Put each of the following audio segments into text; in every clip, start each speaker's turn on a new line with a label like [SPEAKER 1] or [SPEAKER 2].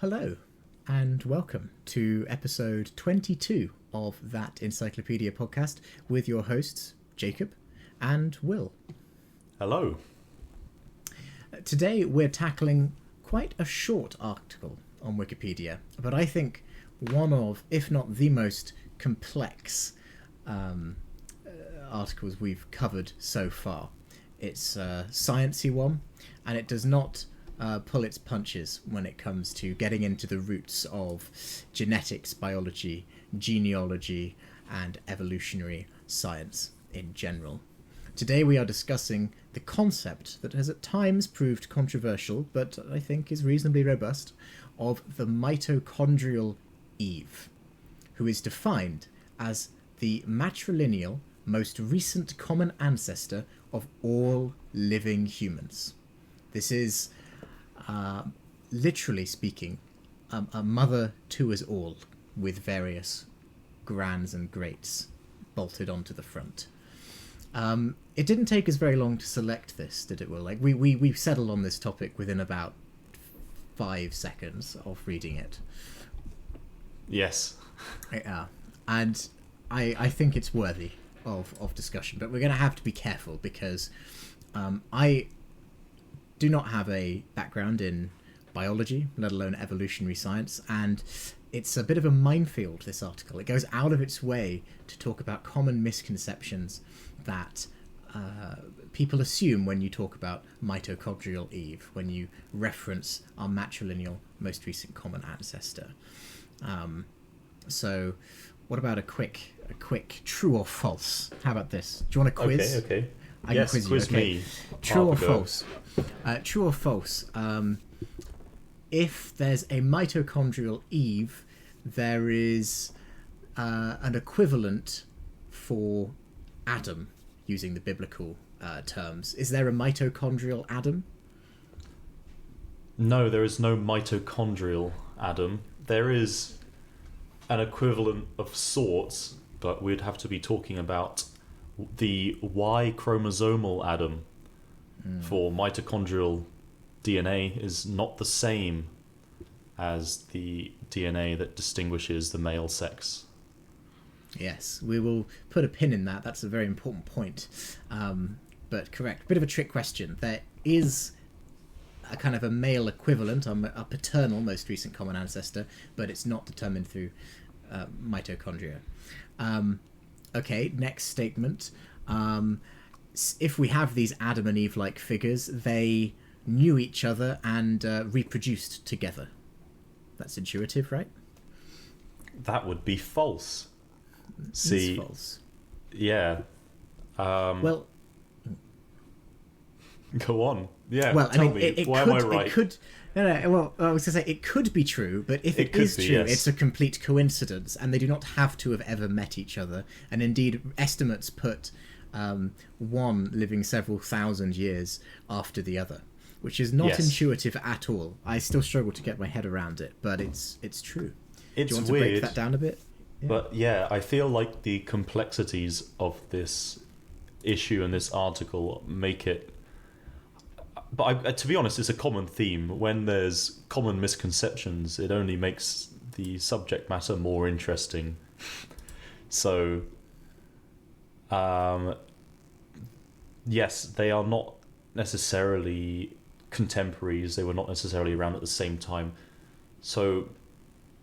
[SPEAKER 1] Hello, and welcome to episode 22 of That Encyclopedia podcast with your hosts, Jacob and Will.
[SPEAKER 2] Hello.
[SPEAKER 1] Today we're tackling quite a short article on Wikipedia, but I think one of, if not the most complex articles we've covered so far. It's a sciencey one, and it does not pull its punches when it comes to getting into the roots of genetics, biology, genealogy, and evolutionary science in general. Today we are discussing the concept that has at times proved controversial, but I think is reasonably robust, of the mitochondrial Eve, who is defined as the matrilineal most recent common ancestor of all living humans. This is literally speaking, a mother to us all, with various grands and greats bolted onto the front. It didn't take us very long to select this, did it, Will? Like we settled on this topic within about 5 seconds of reading it.
[SPEAKER 2] Yes.
[SPEAKER 1] Yeah, and I think it's worthy of discussion, but we're going to have to be careful because I do not have a background in biology, let alone evolutionary science, and it's a bit of a minefield, this article. It goes out of its way to talk about common misconceptions that people assume when you talk about mitochondrial Eve, when you reference our matrilineal most recent common ancestor. So what about a quick true or false? How about this? Do you want a quiz?
[SPEAKER 2] Okay.
[SPEAKER 1] I
[SPEAKER 2] yes,
[SPEAKER 1] can
[SPEAKER 2] quiz
[SPEAKER 1] you. Okay.
[SPEAKER 2] me.
[SPEAKER 1] True or false? True or false? If there's a mitochondrial Eve, there is an equivalent for Adam, using the biblical terms. Is there a mitochondrial Adam?
[SPEAKER 2] No, there is no mitochondrial Adam. There is an equivalent of sorts, but we'd have to be talking about the Y chromosomal Adam. For mitochondrial DNA is not the same as the DNA that distinguishes the male sex.
[SPEAKER 1] Yes, we will put a pin in that. That's a very important point. But correct. Bit of a trick question. There is a kind of a male equivalent, a paternal most recent common ancestor, but it's not determined through mitochondria. Okay, next statement. If we have these Adam and Eve-like figures, they knew each other and reproduced together. That's intuitive, right?
[SPEAKER 2] That would be false.
[SPEAKER 1] It's false.
[SPEAKER 2] Yeah.
[SPEAKER 1] Well,
[SPEAKER 2] go on. Yeah.
[SPEAKER 1] well,
[SPEAKER 2] tell
[SPEAKER 1] I mean,
[SPEAKER 2] me. Why am I right?
[SPEAKER 1] It could. No. Well, I was going to say it could be true, but if it is
[SPEAKER 2] be,
[SPEAKER 1] true,
[SPEAKER 2] yes.
[SPEAKER 1] it's a complete coincidence, and they do not have to have ever met each other. And indeed, estimates put one living several thousand years after the other, which is not intuitive at all. I still struggle to get my head around it, but it's true.
[SPEAKER 2] It's
[SPEAKER 1] do you want to
[SPEAKER 2] weird,
[SPEAKER 1] break that down a bit? Yeah.
[SPEAKER 2] But yeah, I feel like the complexities of this issue and this article make it. But to be honest, it's a common theme. When there's common misconceptions, it only makes the subject matter more interesting. So, yes, they are not necessarily contemporaries. They were not necessarily around at the same time. So,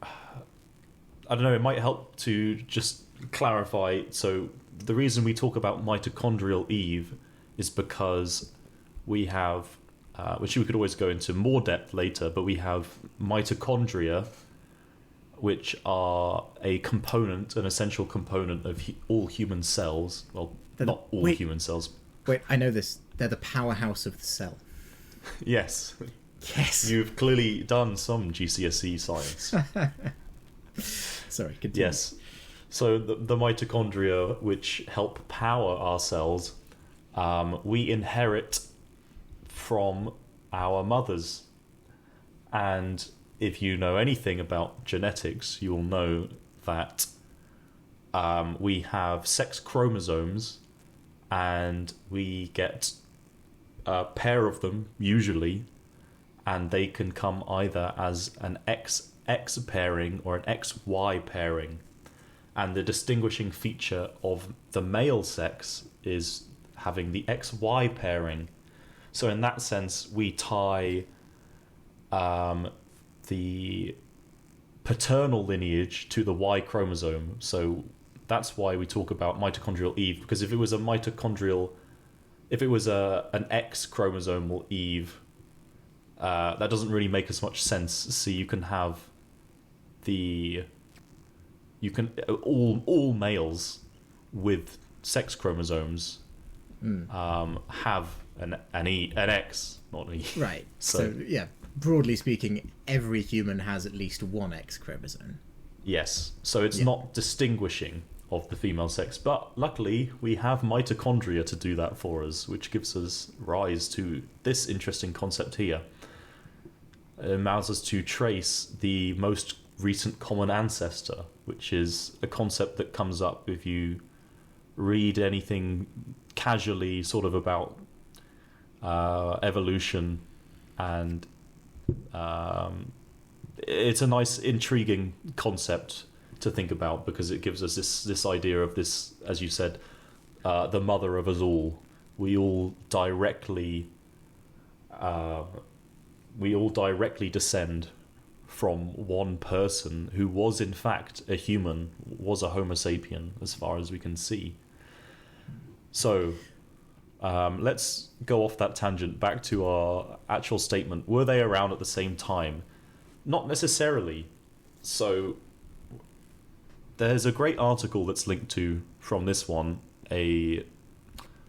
[SPEAKER 2] I don't know, it might help to just clarify. So, the reason we talk about mitochondrial Eve is because we have, which we could always go into more depth later, but we have mitochondria, which are a component, an essential component of all human cells. Well, not all human cells.
[SPEAKER 1] Wait, I know this. They're the powerhouse of the cell.
[SPEAKER 2] Yes.
[SPEAKER 1] Yes.
[SPEAKER 2] You've clearly done some GCSE science.
[SPEAKER 1] Sorry, continue.
[SPEAKER 2] Yes. So the mitochondria, which help power our cells, we inherit from our mothers. And if you know anything about genetics, you will know that we have sex chromosomes, and we get a pair of them, usually, and they can come either as an XX pairing or an XY pairing. And the distinguishing feature of the male sex is having the XY pairing. So in that sense, we tie the paternal lineage to the Y chromosome. So that's why we talk about mitochondrial Eve, because if it was an X chromosomal Eve, that doesn't really make as much sense. So you can have all males with sex chromosomes have an X, not an E.
[SPEAKER 1] Right. So yeah, broadly speaking, every human has at least one X chromosome.
[SPEAKER 2] Yes. So it's not distinguishing of the female sex, but luckily we have mitochondria to do that for us, which gives us rise to this interesting concept here. It allows us to trace the most recent common ancestor, which is a concept that comes up if you read anything casually sort of about evolution, and it's a nice, intriguing concept to think about, because it gives us this idea of this, as you said, the mother of us all. We all directly descend from one person who was in fact a human, was a Homo sapien, as far as we can see. So let's go off that tangent back to our actual statement. Were they around at the same time? Not necessarily. So there's a great article that's linked to from this one, a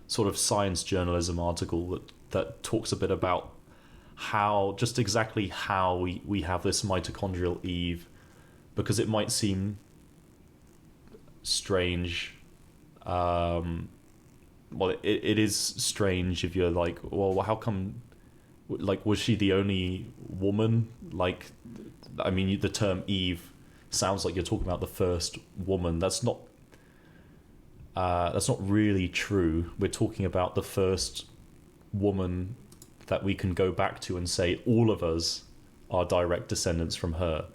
[SPEAKER 2] sort of science journalism article that talks a bit about exactly how we have this mitochondrial Eve, because it might seem strange. Well, it is strange if you're like, well, how come, like, was she the only woman? Like, I mean, the term Eve sounds like you're talking about the first woman. That's not really true. We're talking about the first woman that we can go back to and say all of us are direct descendants from her.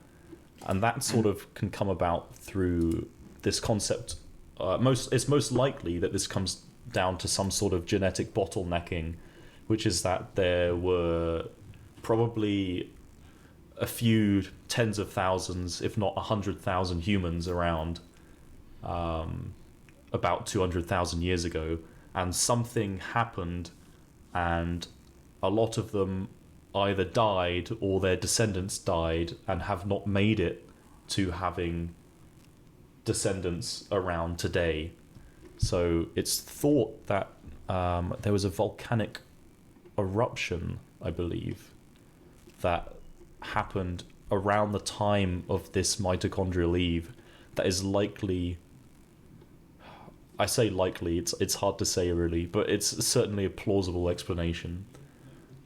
[SPEAKER 2] And that sort of can come about through this concept. It's most likely that this comes down to some sort of genetic bottlenecking, which is that there were probably a few tens of thousands, if not 100,000 humans around about 200,000 years ago, and something happened, and a lot of them either died or their descendants died and have not made it to having descendants around today. So it's thought that there was a volcanic eruption, I believe, that happened around the time of this mitochondrial Eve that is likely, I say likely, it's hard to say really, but it's certainly a plausible explanation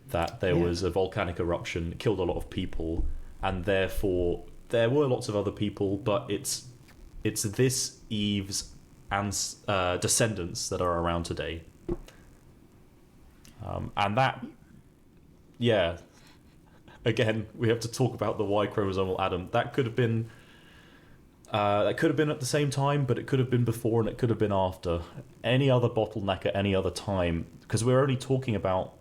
[SPEAKER 2] that there was a volcanic eruption, killed a lot of people, and therefore there were lots of other people, but it's this Eve's descendants that are around today. And that, yeah, again, we have to talk about the Y chromosomal Adam. That could have been at the same time, but it could have been before and it could have been after. Any other bottleneck at any other time, because we're only talking about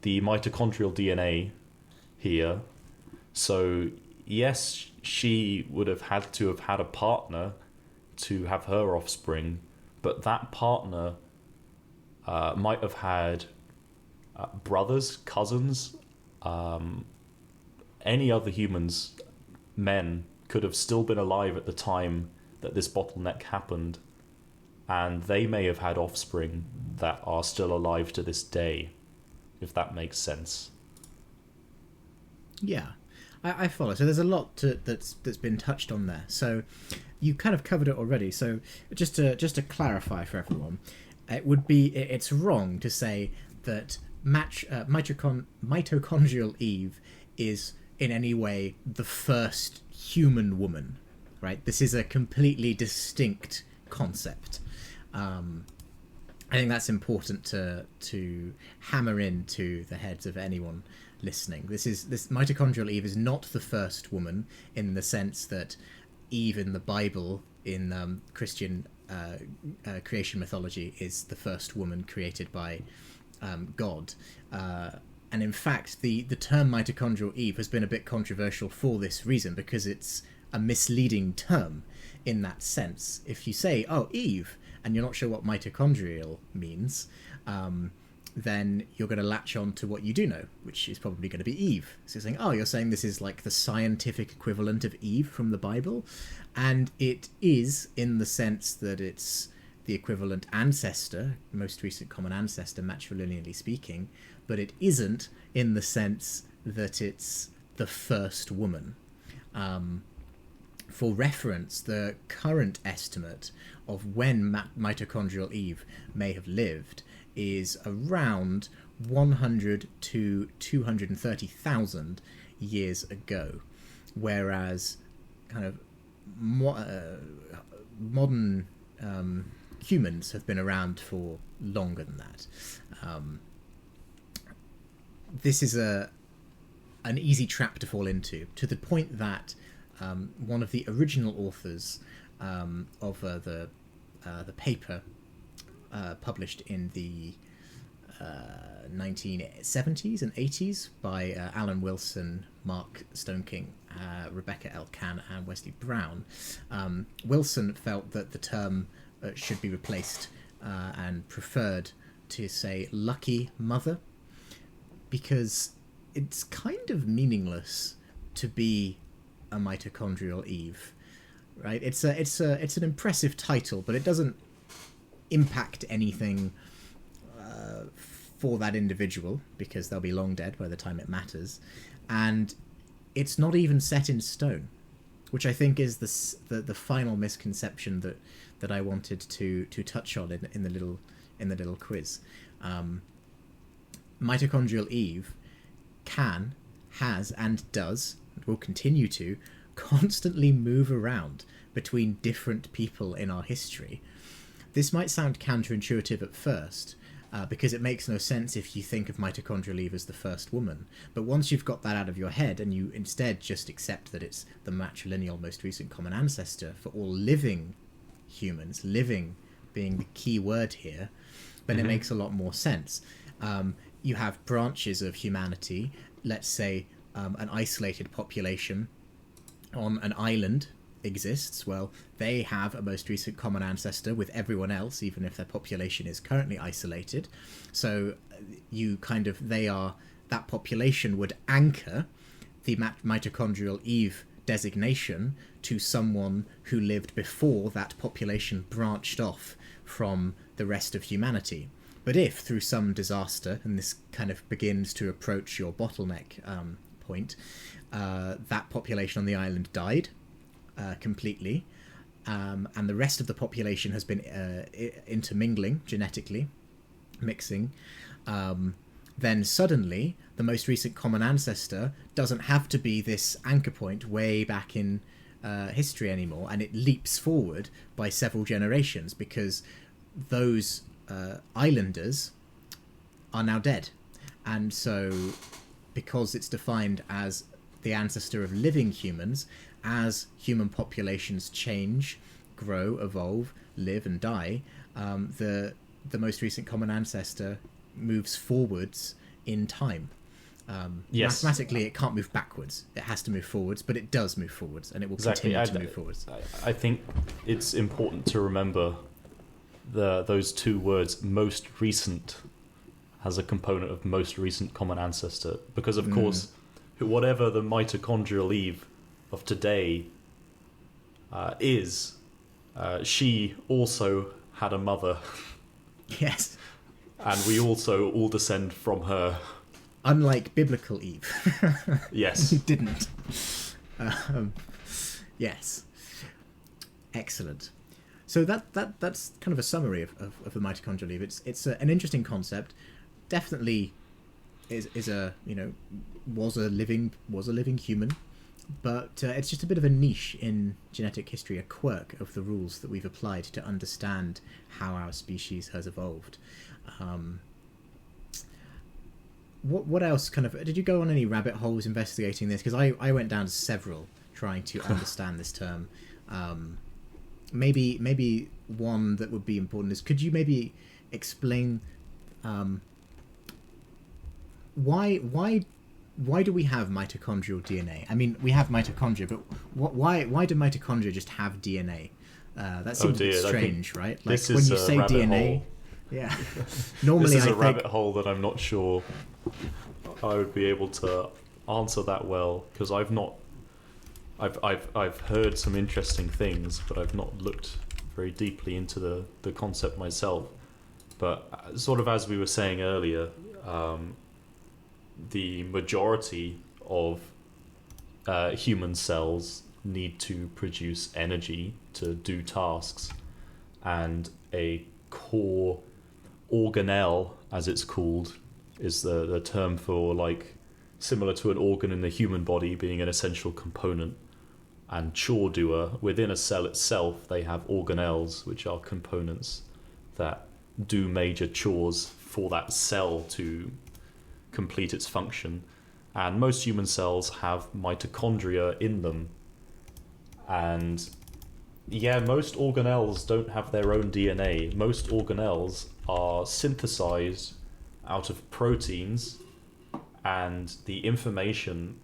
[SPEAKER 2] the mitochondrial DNA here. So yes, she would have had a partner to have her offspring, but that partner might have had brothers, cousins, any other humans, men, could have still been alive at the time that this bottleneck happened, and they may have had offspring that are still alive to this day, if that makes sense.
[SPEAKER 1] Yeah, I follow. So there's a lot that's been touched on there. So you kind of covered it already. So just to clarify for everyone, it's wrong to say that mitochondrial Eve is in any way the first human woman, right? This is a completely distinct concept. I think that's important to hammer into the heads of anyone listening. This mitochondrial Eve is not the first woman in the sense that Eve in the Bible, in Christian creation mythology, is the first woman created by God. And in fact, the term mitochondrial Eve has been a bit controversial for this reason, because it's a misleading term in that sense. If you say, oh, Eve, and you're not sure what mitochondrial means, then you're going to latch on to what you do know, which is probably going to be Eve. So you're saying, oh, you're saying this is like the scientific equivalent of Eve from the Bible? And it is, in the sense that it's the equivalent ancestor, most recent common ancestor, matrilineally speaking, but it isn't in the sense that it's the first woman. For reference, the current estimate of when mitochondrial Eve may have lived is around 100 to 230,000 years ago, whereas kind of modern humans have been around for longer than that. This is an easy trap to fall into, to the point that one of the original authors of the paper published in the 1970s and 80s by Alan Wilson, Mark Stoneking, Rebecca L. Cann, and Wesley Brown. Wilson felt that the term should be replaced and preferred to say lucky mother, because it's kind of meaningless to be a mitochondrial Eve, right? It's an impressive title, but it doesn't impact anything for that individual, because they'll be long dead by the time it matters, and it's not even set in stone, which I think is the final misconception that I wanted to touch on in the little quiz. Mitochondrial Eve has, and does, and will continue to, constantly move around between different people in our history. This might sound counterintuitive at first, because it makes no sense if you think of mitochondrial Eve as the first woman. But once you've got that out of your head, and you instead just accept that it's the matrilineal most recent common ancestor for all living humans, living being the key word here, then it makes a lot more sense. You have branches of humanity, let's say an isolated population on an island exists. Well, they have a most recent common ancestor with everyone else, even if their population is currently isolated. So that population would anchor the mitochondrial Eve designation to someone who lived before that population branched off from the rest of humanity. But if, through some disaster, and this kind of begins to approach your bottleneck point, that population on the island died completely, and the rest of the population has been intermingling genetically, mixing, then suddenly the most recent common ancestor doesn't have to be this anchor point way back in history anymore, and it leaps forward by several generations, because those islanders are now dead. And so, because it's defined as the ancestor of living humans, as human populations change, grow, evolve, live and die, the most recent common ancestor moves forwards in time.
[SPEAKER 2] Yes.
[SPEAKER 1] Mathematically, it can't move backwards. It has to move forwards, but it does move forwards, and it will continue to move forwards.
[SPEAKER 2] I think it's important to remember those two words, most recent, has a component of most recent common ancestor, because of course, whatever the mitochondrial Eve of today is, she also had a mother.
[SPEAKER 1] Yes.
[SPEAKER 2] And we also all descend from her.
[SPEAKER 1] Unlike biblical Eve.
[SPEAKER 2] Yes.
[SPEAKER 1] Who didn't. Yes. Excellent. So that's kind of a summary of the mitochondrial Eve. It's an interesting concept. Definitely was a living human, but it's just a bit of a niche in genetic history, a quirk of the rules that we've applied to understand how our species has evolved. what else kind of did you go on any rabbit holes investigating this? Because I went down several trying to understand this term. Maybe one that would be important is, could you maybe explain why do we have mitochondrial DNA? I mean, we have mitochondria, but why do mitochondria just have DNA? That seems a bit strange, right? Like when you say DNA, hole. Yeah. Normally,
[SPEAKER 2] this is a rabbit hole that I'm not sure I would be able to answer that well, because I've heard some interesting things, but I've not looked very deeply into the concept myself. But sort of as we were saying earlier, the majority of human cells need to produce energy to do tasks, and a core organelle, as it's called, is the term for, like, similar to an organ in the human body being an essential component and chore doer. Within a cell itself, they have organelles, which are components that do major chores for that cell to complete its function. And most human cells have mitochondria in them. And yeah, most organelles don't have their own DNA. Most organelles are synthesized out of proteins, and the information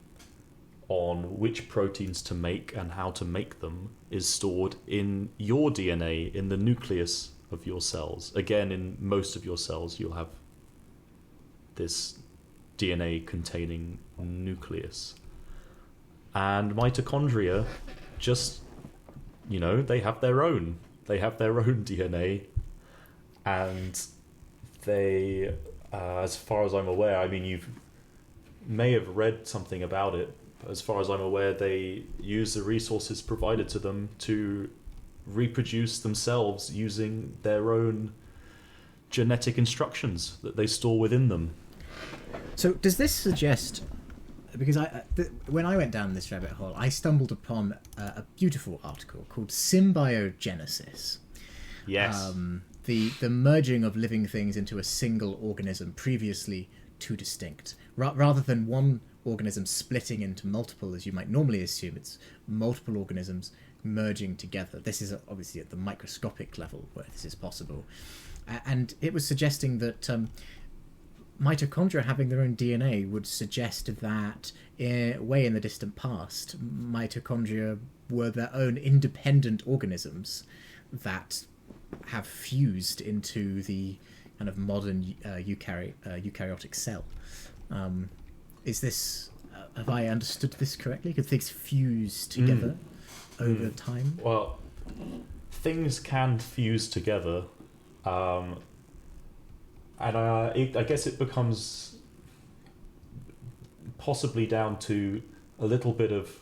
[SPEAKER 2] on which proteins to make and how to make them is stored in your DNA, in the nucleus of your cells. Again, in most of your cells, you'll have this DNA containing nucleus. And mitochondria just, they have their own DNA, and they, as far as I'm aware, I mean, you may have read something about it, but as far as I'm aware, they use the resources provided to them to reproduce themselves using their own genetic instructions that they store within them.
[SPEAKER 1] So does this suggest, because when I went down this rabbit hole, I stumbled upon a beautiful article called Symbiogenesis.
[SPEAKER 2] Yes.
[SPEAKER 1] The merging of living things into a single organism, previously two distinct. Rather than one organism splitting into multiple, as you might normally assume, it's multiple organisms merging together. This is obviously at the microscopic level where this is possible. And it was suggesting that mitochondria having their own DNA would suggest that way in the distant past, mitochondria were their own independent organisms that have fused into the kind of modern eukaryotic cell. Is this, have I understood this correctly? Could things fuse together over time?
[SPEAKER 2] Well, things can fuse together, and I guess it becomes possibly down to a little bit of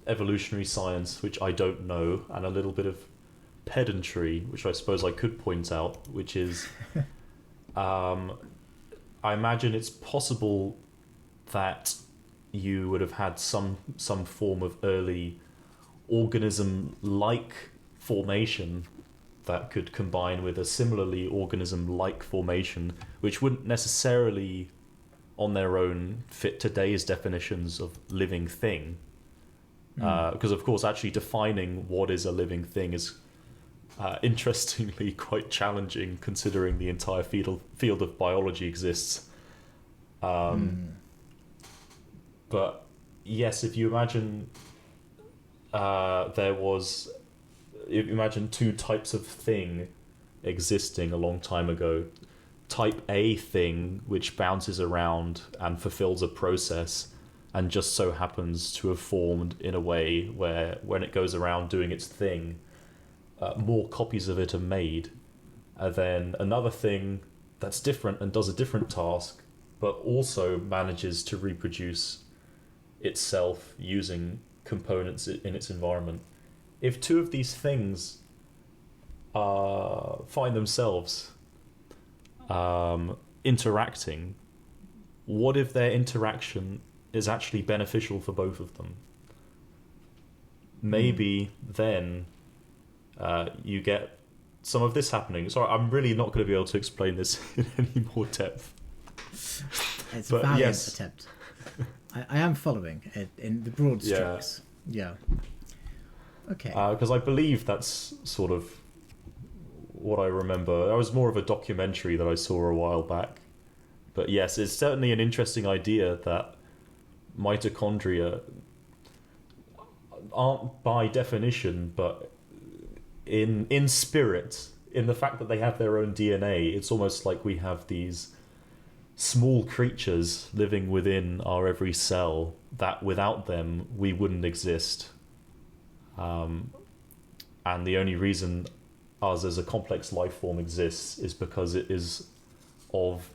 [SPEAKER 2] evolutionary science, which I don't know, and a little bit of pedantry, which I suppose I could point out, which is I imagine it's possible that you would have had some form of early organism-like formation that could combine with a similarly organism-like formation, which wouldn't necessarily on their own fit today's definitions of living thing. Because of course actually defining what is a living thing is interestingly quite challenging, considering the entire field of biology exists. But yes, if you imagine imagine two types of thing existing a long time ago. Type A thing, which bounces around and fulfills a process, and just so happens to have formed in a way where when it goes around doing its thing, more copies of it are made. And then another thing that's different and does a different task, but also manages to reproduce itself using components in its environment. If two of these things find themselves interacting, what if their interaction is actually beneficial for both of them? Maybe then you get some of this happening. Sorry, I'm really not going to be able to explain this in any more depth.
[SPEAKER 1] It's a
[SPEAKER 2] But
[SPEAKER 1] valiant
[SPEAKER 2] yes.
[SPEAKER 1] attempt. I am following it in the broad strokes. Yeah. Okay.
[SPEAKER 2] Because I believe that's sort of what I remember. That was more of a documentary that I saw a while back. But yes, it's certainly an interesting idea that mitochondria aren't by definition, but in spirit, in the fact that they have their own DNA, it's almost like we have these small creatures living within our every cell that without them we wouldn't exist. And the only reason us as a complex life form exists is because it is of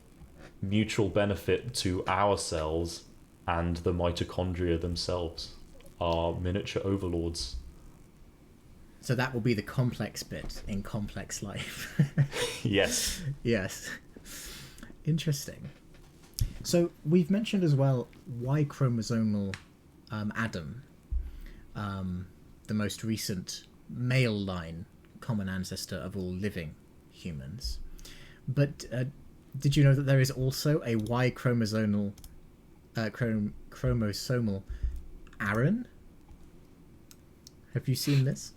[SPEAKER 2] mutual benefit to our cells and the mitochondria themselves, are miniature overlords.
[SPEAKER 1] So that will be the complex bit in complex life.
[SPEAKER 2] Yes.
[SPEAKER 1] Yes. Interesting. So we've mentioned as well Y chromosomal Adam, the most recent male line common ancestor of all living humans. But did you know that there is also a Y chromosomal Aaron? Have you seen this?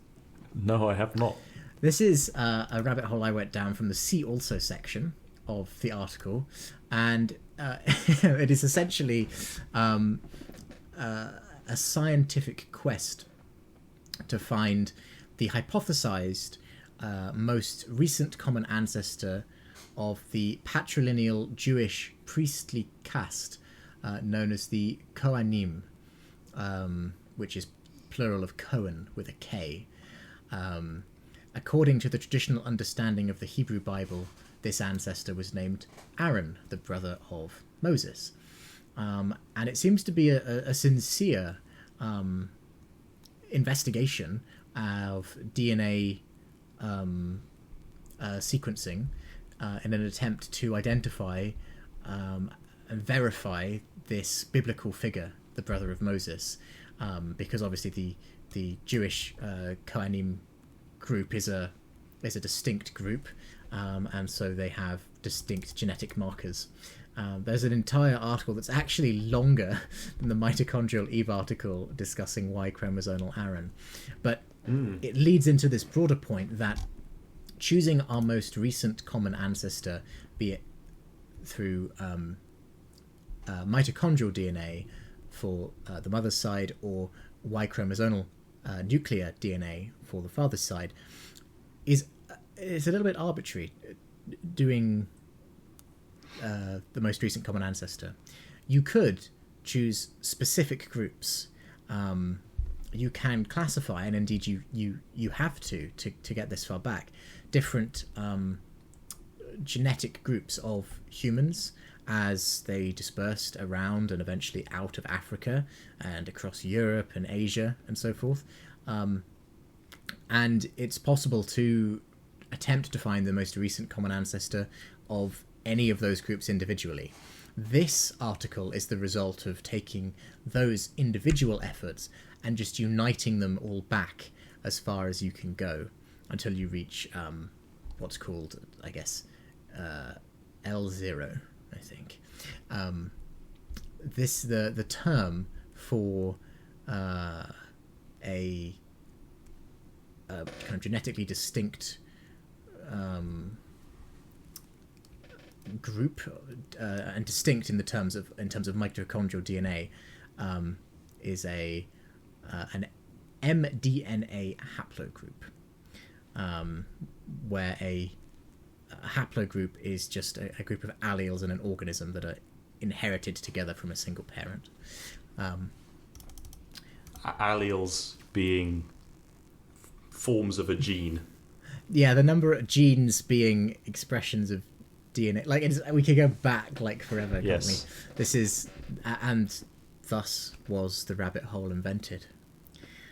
[SPEAKER 2] No, I have not.
[SPEAKER 1] This is a rabbit hole I went down from the See Also section of the article, and it is essentially a scientific quest to find the hypothesized most recent common ancestor of the patrilineal Jewish priestly caste known as the Kohanim, which is plural of Cohen with a K. According to the traditional understanding of the Hebrew Bible, this ancestor was named Aaron, the brother of Moses. And it seems to be a sincere investigation of DNA sequencing in an attempt to identify and verify this biblical figure, the brother of Moses, because obviously the Jewish Kohanim group is a distinct group, and so they have distinct genetic markers. There's an entire article that's actually longer than the Mitochondrial Eve article discussing Y chromosomal Aaron, but it leads into this broader point that choosing our most recent common ancestor, be it through mitochondrial DNA for the mother's side or Y chromosomal nuclear DNA for the father's side, is a little bit arbitrary. Doing the most recent common ancestor, you could choose specific groups. You can classify, and indeed you have to get this far back, different genetic groups of humans as they dispersed around and eventually out of Africa and across Europe and Asia and so forth. And it's possible to attempt to find the most recent common ancestor of any of those groups individually. This article is the result of taking those individual efforts and just uniting them all back as far as you can go until you reach what's called, I guess, L0, I think. The term for a kind of genetically distinct group, and distinct in terms of mitochondrial DNA, is an mDNA haplogroup, where a haplogroup is just a group of alleles in an organism that are inherited together from a single parent.
[SPEAKER 2] Alleles being forms of a gene.
[SPEAKER 1] Yeah, the number of genes being expressions of DNA. Like, we could go back like forever, couldn't
[SPEAKER 2] Yes.
[SPEAKER 1] we? This is, and thus was the rabbit hole invented.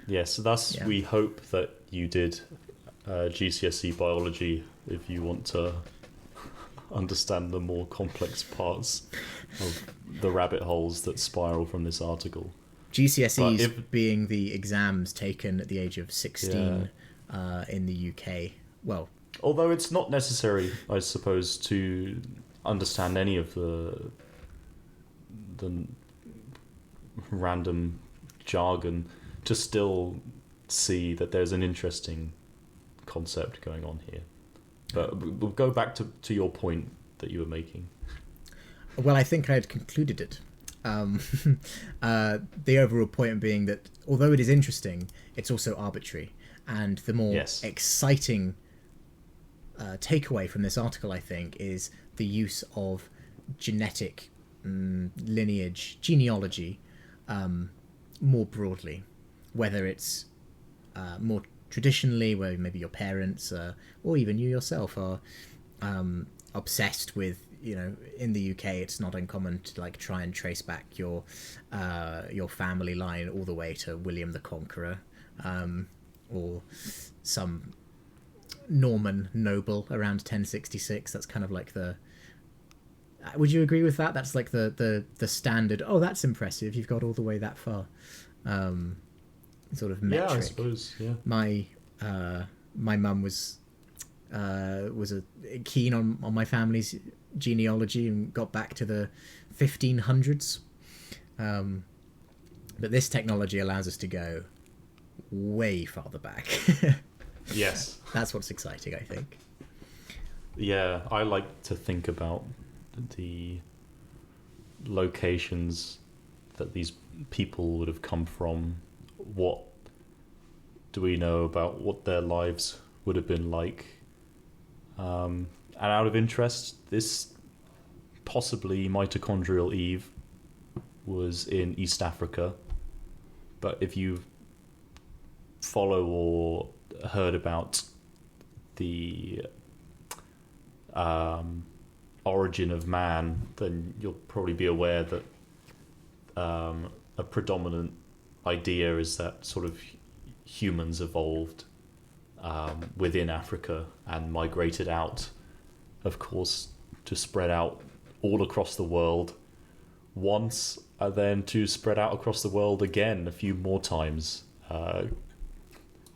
[SPEAKER 2] Yes, thus
[SPEAKER 1] Yeah.
[SPEAKER 2] we hope that you did GCSE biology if you want to understand the more complex parts of the rabbit holes that spiral from this article.
[SPEAKER 1] GCSEs
[SPEAKER 2] But
[SPEAKER 1] being the exams taken at the age of 16 in the UK. Well,
[SPEAKER 2] although it's not necessary, I suppose, to understand any of the random jargon, to still see that there's an interesting concept going on here. But we'll go back to your point that you were making.
[SPEAKER 1] Well, I think I had concluded it. The overall point being that although it is interesting, it's also arbitrary. And the more exciting takeaway from this article, I think, is the use of genetic lineage, genealogy, more broadly. Whether it's more traditionally, where maybe your parents or even you yourself are obsessed with, in the UK, it's not uncommon to like try and trace back your family line all the way to William the Conqueror, or some Norman noble around 1066. That's kind of like the. Would you agree with that? That's like the standard. Oh, that's impressive. You've got all the way that far. Sort of metric.
[SPEAKER 2] Yeah, I suppose. Yeah.
[SPEAKER 1] My mum was keen on my family's genealogy and got back to the 1500s. But this technology allows us to go way farther back.
[SPEAKER 2] Yes.
[SPEAKER 1] That's what's exciting, I think.
[SPEAKER 2] Yeah, I like to think about the locations that these people would have come from. What do we know about what their lives would have been like? And out of interest, this possibly Mitochondrial Eve was in East Africa. But if you follow or heard about the origin of man, then you'll probably be aware that a predominant idea is that sort of humans evolved within Africa and migrated out, of course, to spread out all across the world once, and then to spread out across the world again a few more times.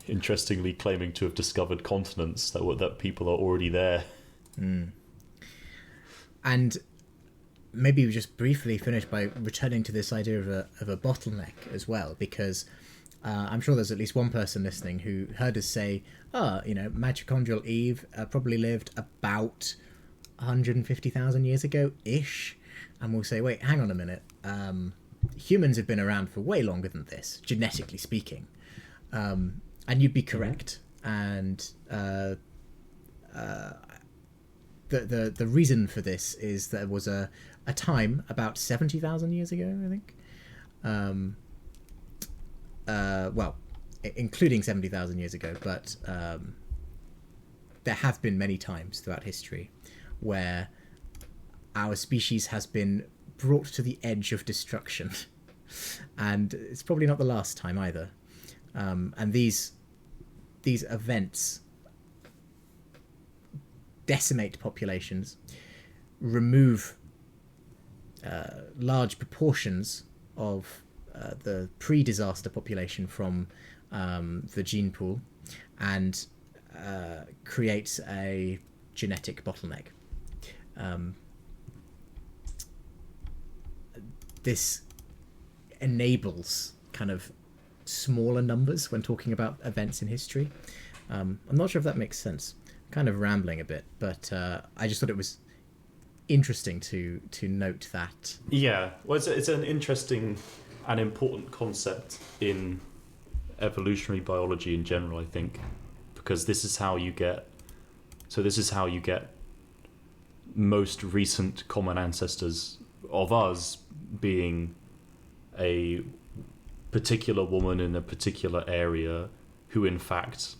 [SPEAKER 2] Interestingly, claiming to have discovered continents that people are already there.
[SPEAKER 1] And maybe we just briefly finish by returning to this idea of a bottleneck as well, because I'm sure there's at least one person listening who heard us say, Mitochondrial Eve probably lived about 150,000 years ago-ish. And we'll say, wait, hang on a minute. Humans have been around for way longer than this, genetically speaking. And you'd be correct. And the reason for this is there was a time about 70,000 years ago, I think. Well, including 70,000 years ago, but there have been many times throughout history where our species has been brought to the edge of destruction. And it's probably not the last time either. And these events decimate populations, remove large proportions of the pre-disaster population from the gene pool, and creates a genetic bottleneck. This enables kind of smaller numbers when talking about events in history. I'm not sure if that makes sense. Kind of rambling a bit, but I just thought it was interesting to note that.
[SPEAKER 2] Yeah, well, it's an interesting and important concept in evolutionary biology in general, I think, because this is how you get most recent common ancestors of us being a particular woman in a particular area who in fact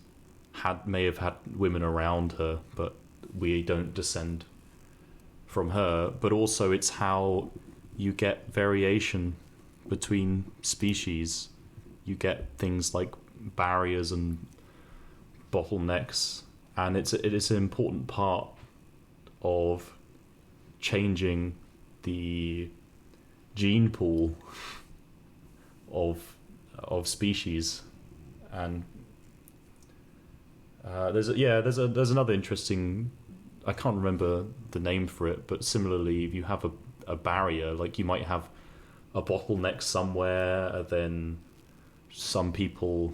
[SPEAKER 2] may have had women around her, but we don't descend from her. But also it's how you get variation between species. You get things like barriers and bottlenecks, and it is an important part of changing the gene pool of species. And there's another interesting I can't remember the name for it, but similarly, if you have a barrier, like you might have a bottleneck somewhere, and then some people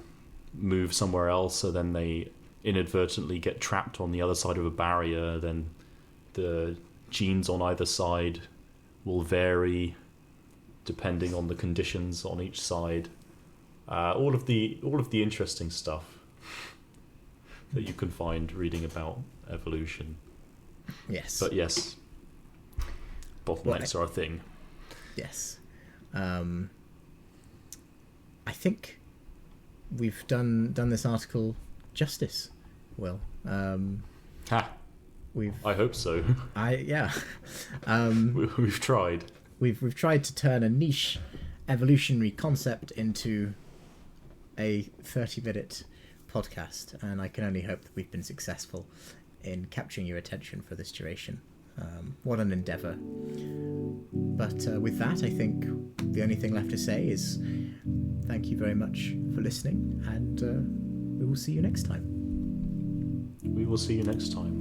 [SPEAKER 2] move somewhere else, so then they inadvertently get trapped on the other side of a barrier, then the genes on either side will vary depending on the conditions on each side. All of the interesting stuff that you can find reading about evolution.
[SPEAKER 1] Yes.
[SPEAKER 2] But yes, bottlenecks are a thing.
[SPEAKER 1] Yes. I think we've done this article justice, Will.
[SPEAKER 2] Ha! I hope so. We've tried.
[SPEAKER 1] We've tried to turn a niche evolutionary concept into a 30-minute podcast, and I can only hope that we've been successful in capturing your attention for this duration. What an endeavour. But with that, I think the only thing left to say is thank you very much for listening, and we will see you next time.
[SPEAKER 2] We will see you next time.